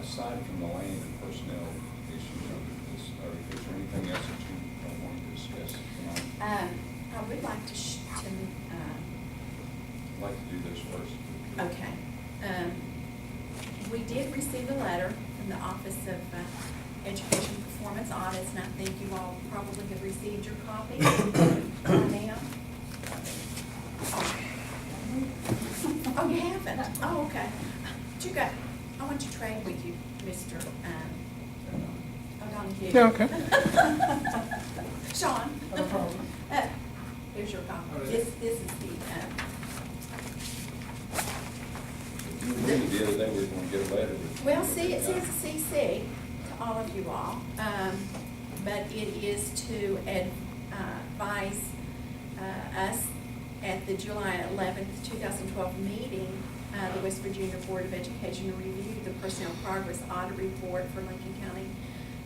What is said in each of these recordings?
aside from the land and personnel issues under this, or is there anything else that you want to discuss tonight? I would like to, I'd like to do this first. okay. We did receive a letter from the Office of Education Performance Audits, and I think you all probably have received your copy by now. Oh, you haven't? Oh, okay. You got, I want to trade with you, Mr. O'Donoghue. Yeah, okay. Sean. No problem. Here's your copy. All right. This is the, You knew the other day we were going to get a letter. with- well, see, it says CC to all of you all, but it is to advise us at the July 11th, 2012 meeting, the West Virginia Board of Education reviewed the personnel progress audit report for Lincoln County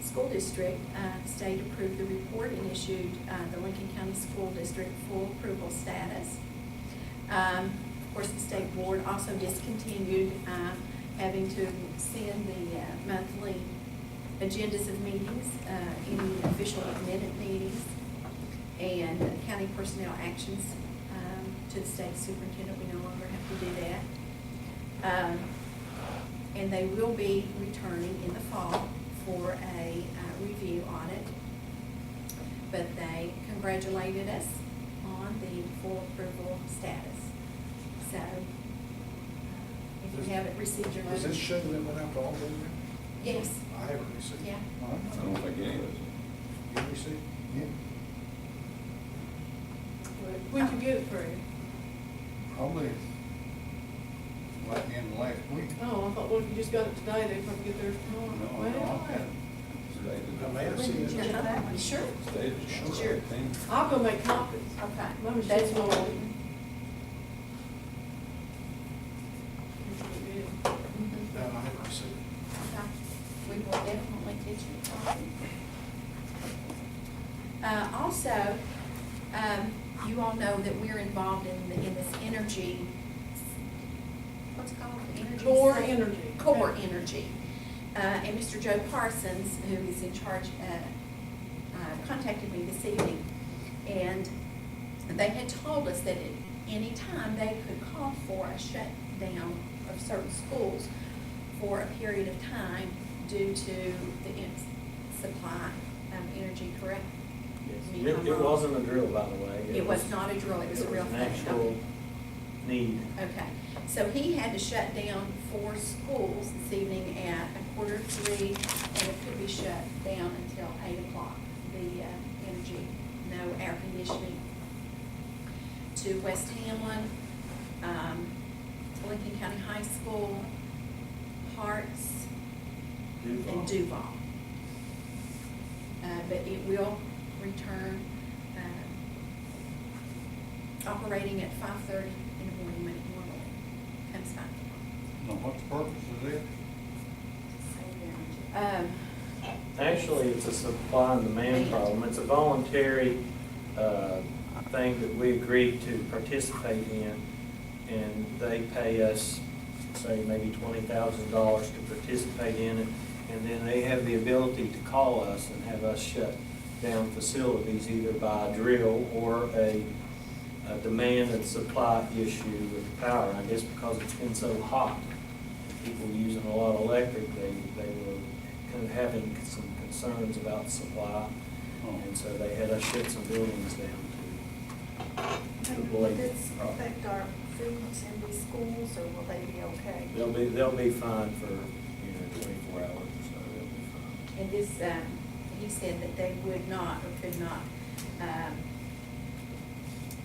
School District. The state approved the report and issued the Lincoln County School District full approval status. Of course, the state board also discontinued having to send the monthly agendas of meetings, any official minute meetings, and county personnel actions to the state superintendent. We no longer have to do that. And they will be returning in the fall for a review audit. But they congratulated us on the full approval status. So, if you haven't received your Is letter. this showing that went out to all of them? Yes, I haven't received. yeah. I don't think any of us. You received? Yeah. When did you get it through? Probably like in the last week. Oh, I thought, well, if you just got it today, they'd probably get theirs tomorrow. No, Well, I've had it. Today, the I may have first- seen it. Uh-huh. Sure. Today, the Sure. sure thing. I'll go make copies. Okay. My machine's That's not all. working. No, I haven't received it. Okay. We will definitely get you a copy. Also, you all know that we're involved in this energy, what's it called? Energy. Core Sa- Energy. Core Energy. And Mr. Joe Parsons, who is in charge, contacted me this evening. And they had told us that at any time they could call for a shutdown of certain schools for a period of time due to the supply of energy, correct? Yes. Me, It I'm it wrong. wasn't a drill, by the way. It was not a drill, it was a real an thing. actual need. Okay, so he had to shut down 4 schools this evening at 2:45, and it could be shut down until 8 o'clock, the energy, no air conditioning. To West Hamlin, Lincoln County High School, Harts, Duval. and Duval. But it will return, operating at 5:30 in the morning when it normally comes back. Now, what's the purpose of this? Actually, it's a supply and demand problem. It's a voluntary thing that we agreed to participate in, and they pay us, say, maybe $20,000 to participate in it, and then they have the ability to call us and have us shut down facilities either by a drill or a demand and supply issue with power. I guess because it's been so hot, people using a lot of electric, they were kind of having some concerns about supply, and so they had us shut some buildings down to Will avoid this the problem. affect our students in these schools, or will they be okay? They'll be fine for 24 hours or so. They'll be fine. And this, he said that they would not or could not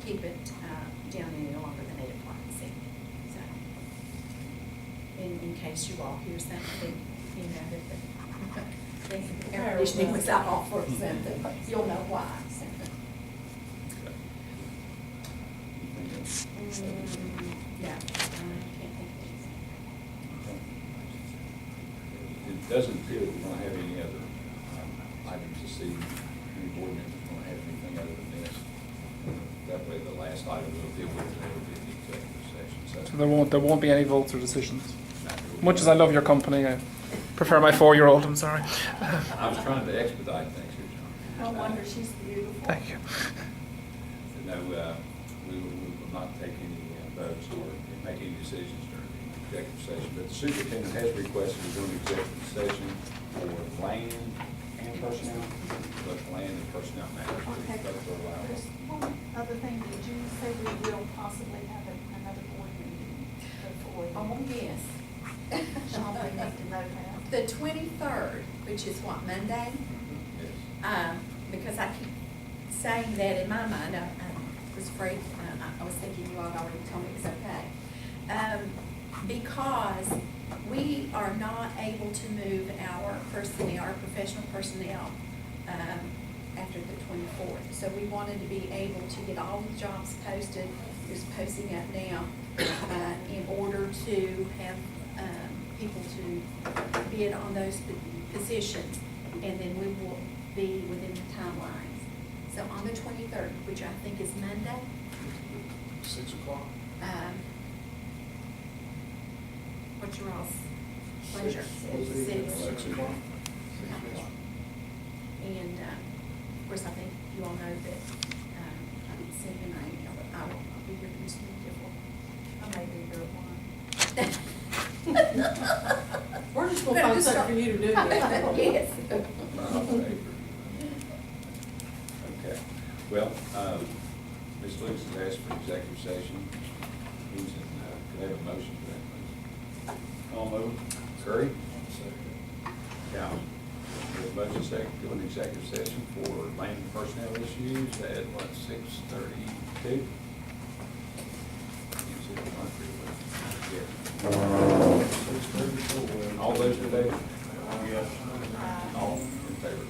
keep it down any longer than 8 o'clock this evening. So, in case you all hear something, you know, that the air conditioning was off or something, you'll know why. So. Anything else? Yeah, I can't think of anything. It doesn't appear that we're going to have any other items to see. Any board members going to have anything other than this? That way, the last item we'll deal with today will be the executive session. So there won't be any votes or decisions. Not really. Much as I love your company, I prefer my 4-year-old, I'm sorry. I was trying to expedite things here, John. No wonder she's beautiful. Thank you. No, we will not take any votes or make any decisions during the executive session, but the superintendent has requested to go into executive session for land and personnel, but land and personnel matters, Okay. both are allowed. There's one other thing, did you say we will possibly have another board meeting before? Oh, yes. Sean, we need to know that. The 23rd, which is what, Monday? Yes. Because I keep saying that in my mind, I was afraid, I was thinking you all had already told me it's okay. Because we are not able to move our personnel, our professional personnel, after the 24th. So we wanted to be able to get all the jobs posted, there's posting up now, in order to have, people to bid on those positions, and then we will be within the timelines. So on the 23rd, which I think is Monday, 6 o'clock? what's your all's pleasure? Six. 6. 6 o'clock? And, of course, I think you all know that, I didn't send you my email, but I will be here for this meeting. I may be here at 1. We're just gonna find something for you to do. Yes. Okay, well, Ms. Lewis has asked for executive session. Who's in, could I have a motion for that, please? I'll move. Curry? Cowan? We have a motion second, to go into executive session for land and personnel issues at, what, 6:32? All those in favor? Yes. All in favor?